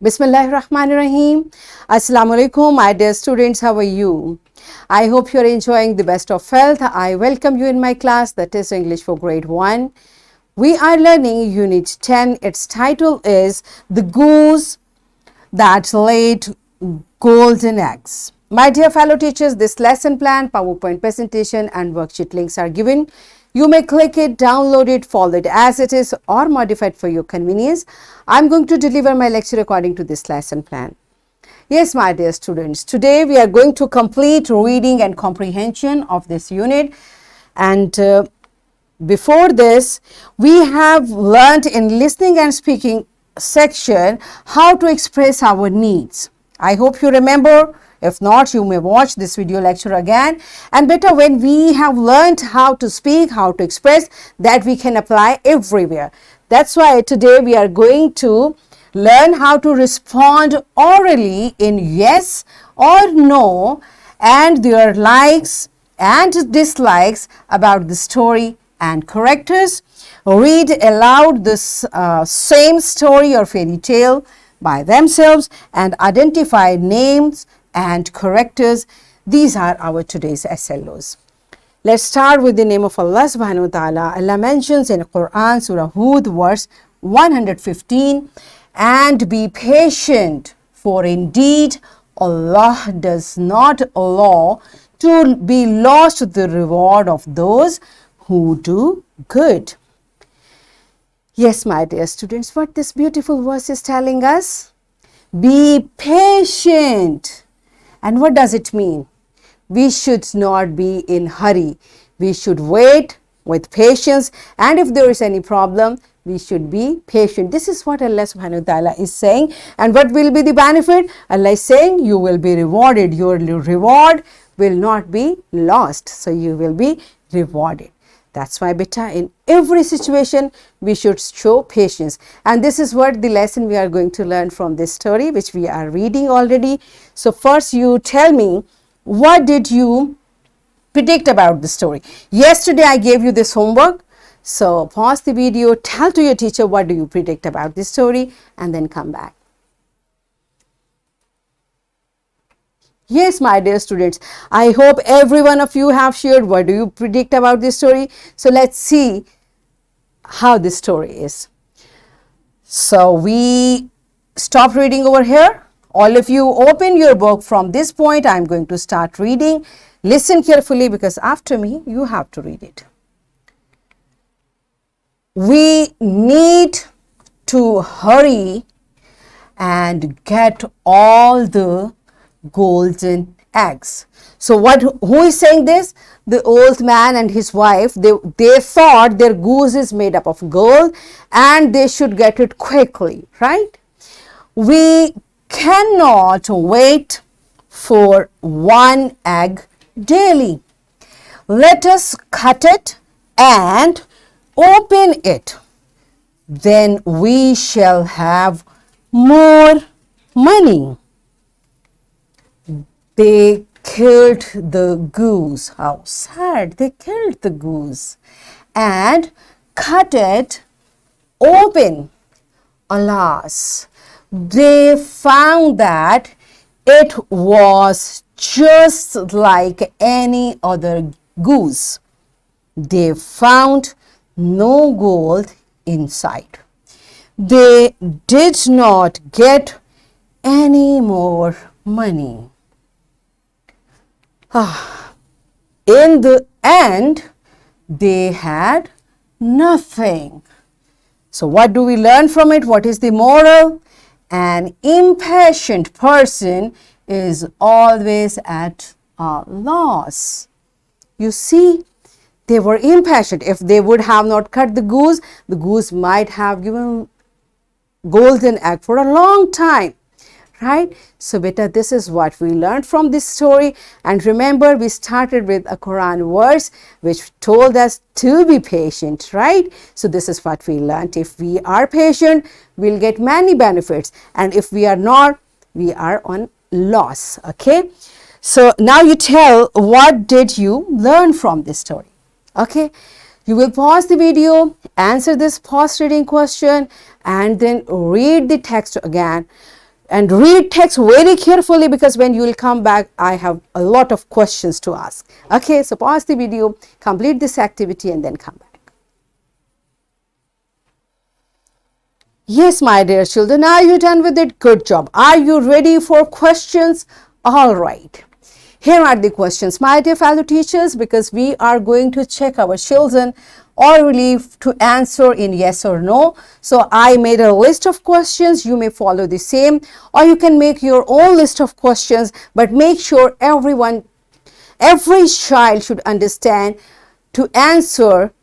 Bismillahirrahmanirrahim. Assalamu alaikum, my dear students. How are you? I hope you are enjoying the best of health. I welcome you in my class, that is English for grade 1. We are learning unit 10. Its title is The Goose That Laid Golden Eggs. My dear fellow teachers, this lesson plan, PowerPoint presentation and worksheet links are given. You may click it, download it, follow it as it is or modify it for your convenience. I'm going to deliver my lecture according to this lesson plan. Yes, my dear students, today we are going to complete reading and comprehension of this unit. And before this, we have learned in listening and speaking section how to express our needs. I hope you remember. If not, you may watch this video lecture again. And better, when we have learned how to speak, how to express, that we can apply everywhere. That's why today we are going to learn how to respond orally in yes or no and their likes and dislikes about the story and characters. Read aloud this same story or fairy tale by themselves and identify names and characters. These are our today's SLOs. Let's start with the name of Allah subhanahu wa ta'ala. Allah mentions in Quran, Surah Hud, verse 115, and be patient, for indeed Allah does not allow to be lost the reward of those who do good. Yes, my dear students, what this beautiful verse is telling us? Be patient. And what does it mean? We should not be in hurry. We should wait with patience. And if there is any problem, we should be patient. This is what Allah subhanahu wa ta'ala is saying. And what will be the benefit? Allah is saying you will be rewarded. Your reward will not be lost. So you will be rewarded. That's why, beta, in every situation, we should show patience. And this is what the lesson we are going to learn from this story, which we are reading already. So first you tell me, what did you predict about the story? Yesterday I gave you this homework. So pause the video, tell to your teacher what do you predict about this story, and then come back. Yes, my dear students, I hope every one of you have shared what do you predict about this story. So let's see how this story is. So we stop reading over here. All of you open your book from this point. I'm going to start reading. Listen carefully because after me, you have to read it. We need to hurry and get all the golden eggs. So who is saying this? The old man and his wife, they thought their goose is made up of gold and they should get it quickly, right? We cannot wait for one egg daily. Let us cut it and open it. Then we shall have more money. They killed the goose. How sad. They killed the goose and cut it open. Alas, they found that it was just like any other goose. They found no gold inside. They did not get any more money. In the end, they had nothing. So what do we learn from it? What is the moral? An impatient person is always at a loss. You see, they were impatient. If they would have not cut the goose might have given golden egg for a long time. Right? So beta, this is what we learned from this story. And remember, we started with a Quran verse which told us to be patient, right? So this is what we learned. If we are patient, we'll get many benefits. And if we are not, we are on loss. Okay? So now you tell, what did you learn from this story? Okay? You will pause the video, answer this pause reading question, and then read the text again. and read text very carefully, because when you will come back, I have a lot of questions to ask. Okay, so pause the video, complete this activity, and then come back. Yes, my dear children, are you done with it? Good job. Are you ready for questions? All right. Here are the questions, my dear fellow teachers, because we are going to check our children orally to answer in yes or no. So I made a list of questions. You may follow the same, or you can make your own list of questions, but make sure every child should understand to answer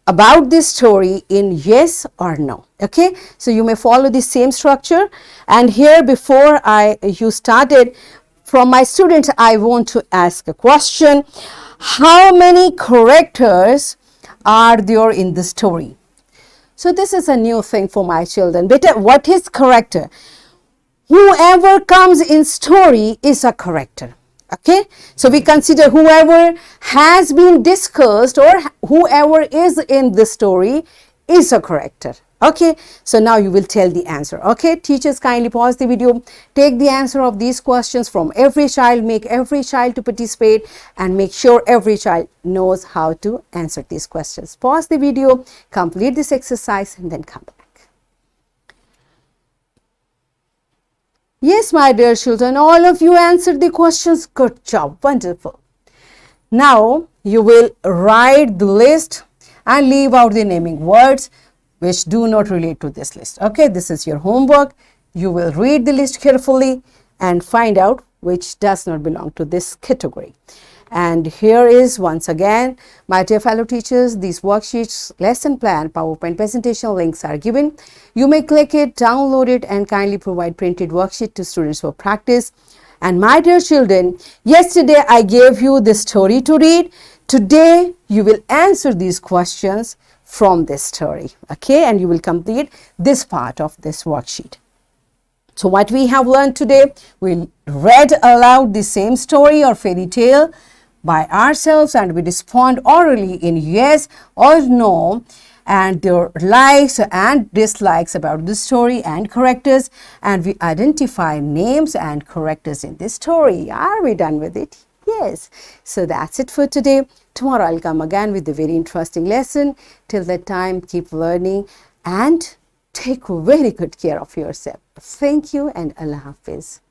about this story in yes or no. Okay, so you may follow the same structure. And here, before you started, from my students, I want to ask a question. How many characters are there in the story? So this is a new thing for my children. Beta, what is character? Whoever comes in story is a character. Okay, so we consider whoever has been discussed or whoever is in the story is a character. Okay, so now you will tell the answer. Okay, teachers, kindly pause the video, take the answer of these questions from every child, make every child to participate, and make sure every child knows how to answer these questions. Pause the video, complete this exercise, and then come back. Yes, my dear children, all of you answered the questions. Good job, wonderful. Now you will write the list and leave out the naming words which do not relate to this list. Okay, this is your homework. You will read the list carefully and find out which does not belong to this category. And here is once again, my dear fellow teachers, these worksheets, lesson plan, PowerPoint presentation links are given. You may click it, download it, and kindly provide printed worksheet to students for practice. And my dear children, yesterday I gave you the story to read. Today you will answer these questions from this story. Okay, and you will complete this part of this worksheet. So what we have learned today, we read aloud the same story or fairy tale by ourselves, and we respond orally in yes or no, and their likes and dislikes about the story and characters, and we identify names and characters in this story. Are we done with it? Yes. So that's it for today. Tomorrow I'll come again with a very interesting lesson. Till that time, keep learning and take very good care of yourself. Thank you, and Allah Hafiz.